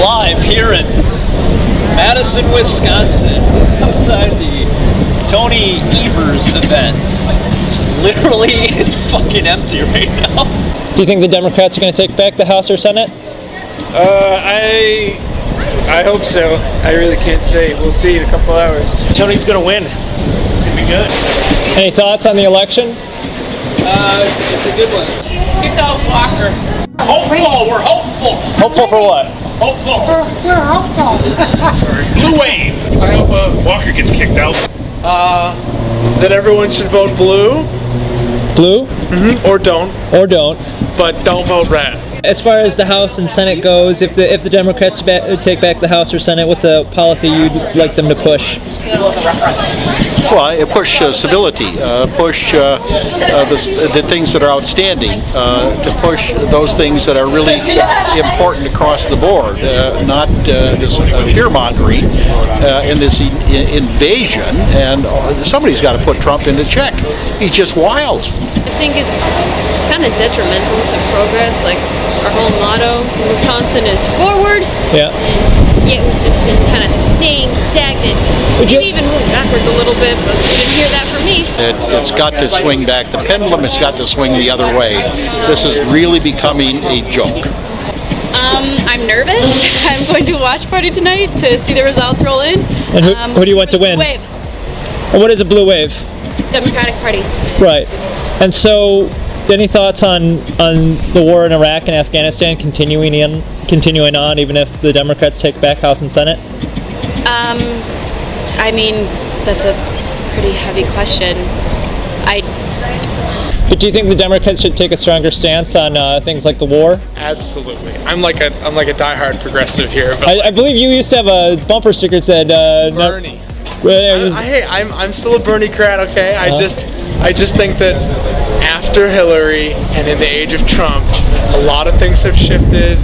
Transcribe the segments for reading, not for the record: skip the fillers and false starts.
live here in Madison, Wisconsin, outside the Tony Evers event. Literally, it's fucking empty right now. Do you think the Democrats are going to take back the House or Senate? I hope so. I really can't say. We'll see in a couple hours. Tony's gonna win. It's gonna be good. Any thoughts on the election? It's a good one. Kick out Walker. Hopeful, we're hopeful. Hopeful for what? Hopeful. We're hopeful. Blue wave. I hope Walker gets kicked out. That everyone should vote blue Blue or don't, or don't? but don't vote red. As far as the House and Senate goes, if the Democrats take back the House or Senate, what's a policy you'd like them to push? Well, push civility, push the things that are outstanding, to push those things that are really important across the board, not this fear-mongering and this invasion, and somebody's got to put Trump into check. He's just wild. I think it's kind of detrimental to progress. Like, our whole motto in Wisconsin is forward. Yeah. And yet we've just been kind of staying stagnant. Maybe even moving backwards a little bit, but you didn't hear that from me. It's got to swing back. The pendulum has got to swing the other way. This is really becoming a joke. I'm nervous. I'm going to a watch party tonight to see the results roll in. And who do you want to win? Blue wave. And what is a blue wave? Democratic Party. Right. And so, any thoughts on the war in Iraq and Afghanistan continuing on, even if the Democrats take back House and Senate? I mean, that's a pretty heavy question. But do you think the Democrats should take a stronger stance on things like the war? Absolutely. I'm like a diehard progressive here. But I believe you used to have a bumper sticker that said Bernie. Hey, I'm still a Bernie-crat, okay? I just think that after Hillary and in the age of Trump, a lot of things have shifted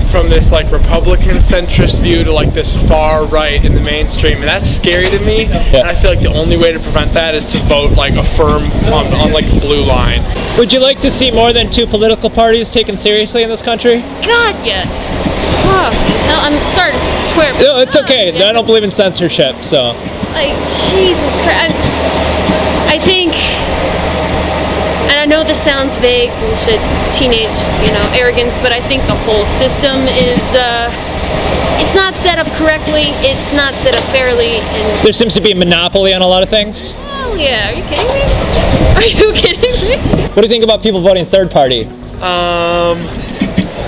from this like Republican centrist view to like this far right in the mainstream, and that's scary to me. Yeah. And I feel like the only way to prevent that is to vote like a firm on like the blue line. Would you like to see more than two political parties taken seriously in this country? God, yes. Fuck. No, I'm sorry to swear. No, it's okay. Yeah. I don't believe in censorship, so. Like, Jesus Christ. I think, and I know this sounds vague, bullshit, teenage, arrogance, but I think the whole system is, it's not set up correctly, it's not set up fairly. And There seems to be a monopoly on a lot of things. oh yeah, are you kidding me? Are you kidding me? What do you think about people voting third party?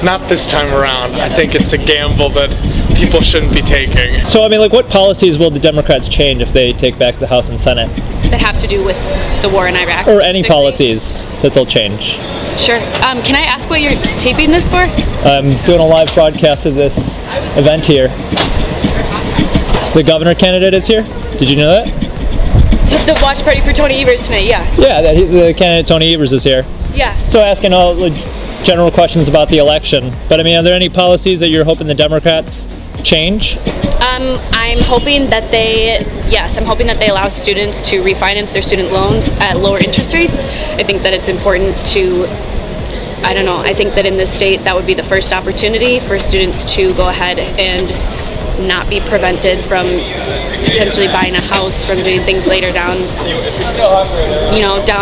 Not this time around. I think it's a gamble that people shouldn't be taking. So, I mean, like, what policies will the Democrats change if they take back the House and Senate? That have to do with the war in Iraq. Or any specifically? policies that they'll change? Sure. Can I ask what you're taping this for? I'm doing a live broadcast of this event here. The governor candidate is here. Did you know that? The watch party for Tony Evers tonight, yeah. Yeah, the candidate Tony Evers is here. Yeah. So asking all the general questions about the election. But I mean, are there any policies that you're hoping the Democrats change? I'm hoping that I'm hoping that they allow students to refinance their student loans at lower interest rates. I think that it's important to, I think that in this state that would be the first opportunity for students to go ahead and not be prevented from potentially buying a house, from doing things later down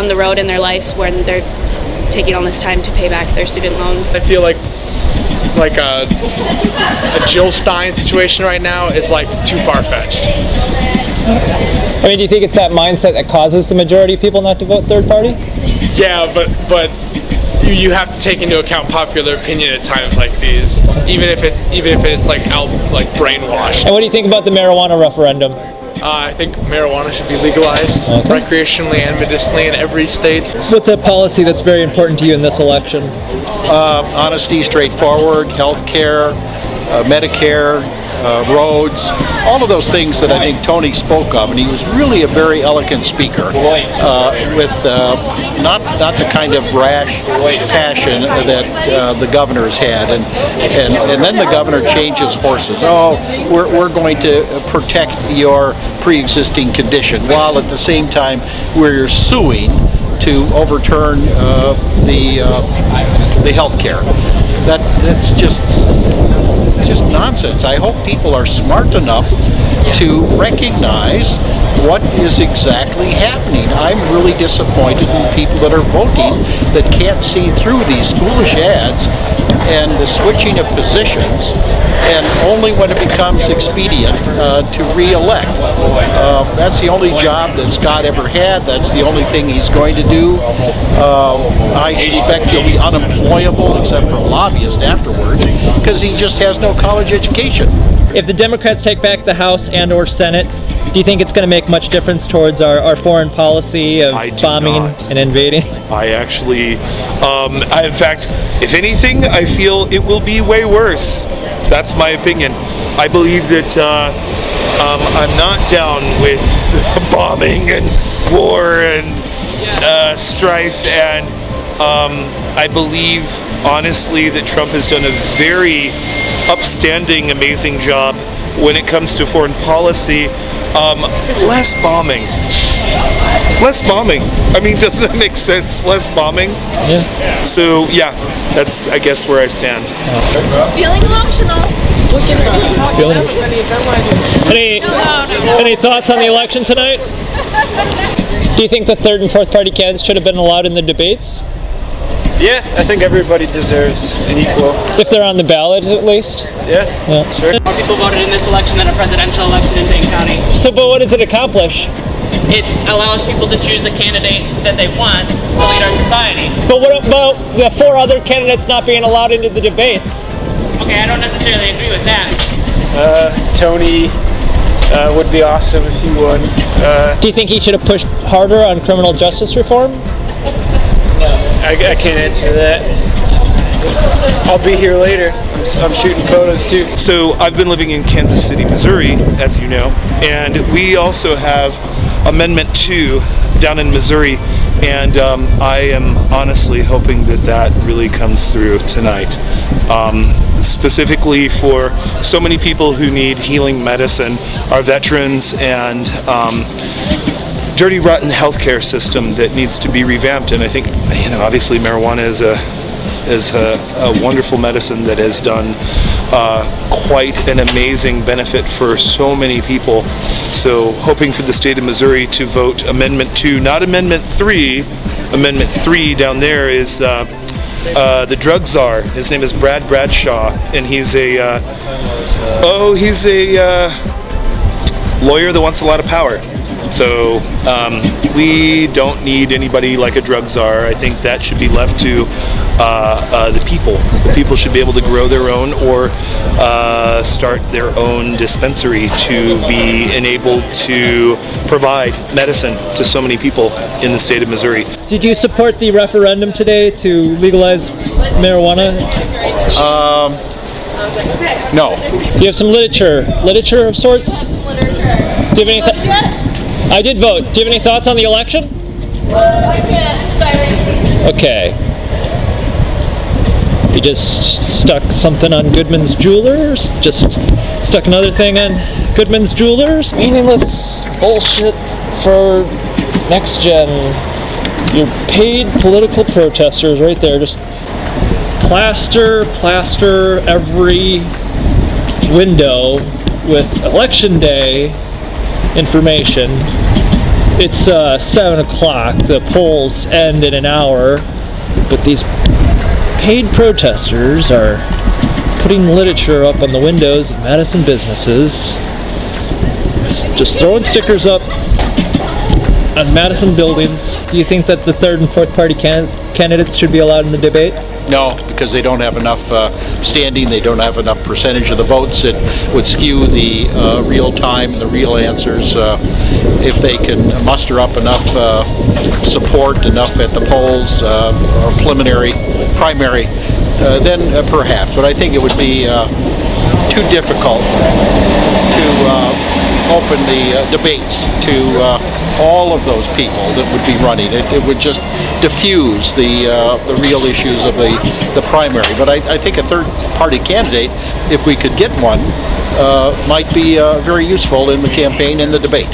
the road in their lives when they're taking all this time to pay back their student loans. I feel like a Jill Stein situation right now is like too far-fetched. I mean, do you think it's that mindset that causes the majority of people not to vote third party? Yeah, but you have to take into account popular opinion at times like these, even if it's like brainwashed. And what do you think about the marijuana referendum? I think marijuana should be legalized recreationally and medicinally in every state. What's a policy that's very important to you in this election? Honesty, straightforward, health care, Medicare, roads, all of those things that I think Tony spoke of, and he was really a very eloquent speaker with not the kind of rash passion that the governor's had, and then the governor changes horses. Oh, we're going to protect your pre-existing condition, while at the same time we're suing to overturn the health care. that's just nonsense. I hope people are smart enough to recognize what is exactly happening. I'm really disappointed in people that are voting that can't see through these foolish ads and the switching of positions, and only when it becomes expedient to re-elect. That's the only job that Scott ever had. That's the only thing he's going to do. I suspect he'll be unemployable except for a lobbyist afterwards because he just has no college education. If the Democrats take back the House and/or Senate, do you think it's going to make much difference towards our foreign policy of bombing and invading? I actually, in fact, if anything, I feel it will be way worse. That's my opinion. I believe that I'm not down with bombing and war and strife, and I believe, honestly, that Trump has done a very upstanding, amazing job when it comes to foreign policy. Less bombing. Less bombing. I mean, doesn't that make sense? Less bombing? Yeah. So, yeah, that's, I guess, where I stand. Feeling emotional. Any thoughts on the election tonight? Do you think the third and fourth party candidates should have been allowed in the debates? Yeah, I think everybody deserves an equal. If they're on the ballot, at least? Yeah, sure. More people voted in this election than a presidential election in Dane County. So, but what does it accomplish? It allows people to choose the candidate that they want to lead our society. But what about the 4 other candidates not being allowed into the debates? Okay, I don't necessarily agree with that. Tony would be awesome if he won. Do you think he should have pushed harder on criminal justice reform? I can't answer that. I'll be here later. I'm shooting photos too. So I've been living in Kansas City, Missouri, as you know, and we also have Amendment 2 down in Missouri, and I am honestly hoping that that really comes through tonight. Specifically for so many people who need healing medicine, our veterans, and dirty, rotten healthcare system that needs to be revamped. And I think, obviously marijuana is a wonderful medicine that has done quite an amazing benefit for so many people. So hoping for the state of Missouri to vote Amendment 2, not Amendment 3. Amendment 3 down there is the drug czar. His name is Brad Bradshaw, and he's a lawyer that wants a lot of power. So we don't need anybody like a drug czar. I think that should be left to the people. The people should be able to grow their own or start their own dispensary to be enabled to provide medicine to so many people in the state of Missouri. Did you support the referendum today to legalize marijuana? No. Do you have some literature of sorts? Do you have any I did vote. Do you have any thoughts on the election? I can't. Sorry. Okay. You just stuck something on Goodman's Jewelers? Just stuck another thing on Goodman's Jewelers? Meaningless bullshit for next gen. Your paid political protesters right there. Just plaster every window with election day information. It's 7 o'clock. The polls end in an hour, but these paid protesters are putting literature up on the windows of Madison businesses, just throwing stickers up on Madison buildings. Do you think that the third and fourth party candidates should be allowed in the debate? No, because they don't have enough standing, they don't have enough percentage of the votes. It would skew the real time, the real answers. If they can muster up enough support, enough at the polls, or primary, then perhaps. But I think it would be too difficult to open the debates to all of those people that would be running. It would just diffuse the real issues of the primary. But I think a third-party candidate, if we could get one, might be very useful in the campaign and the debate.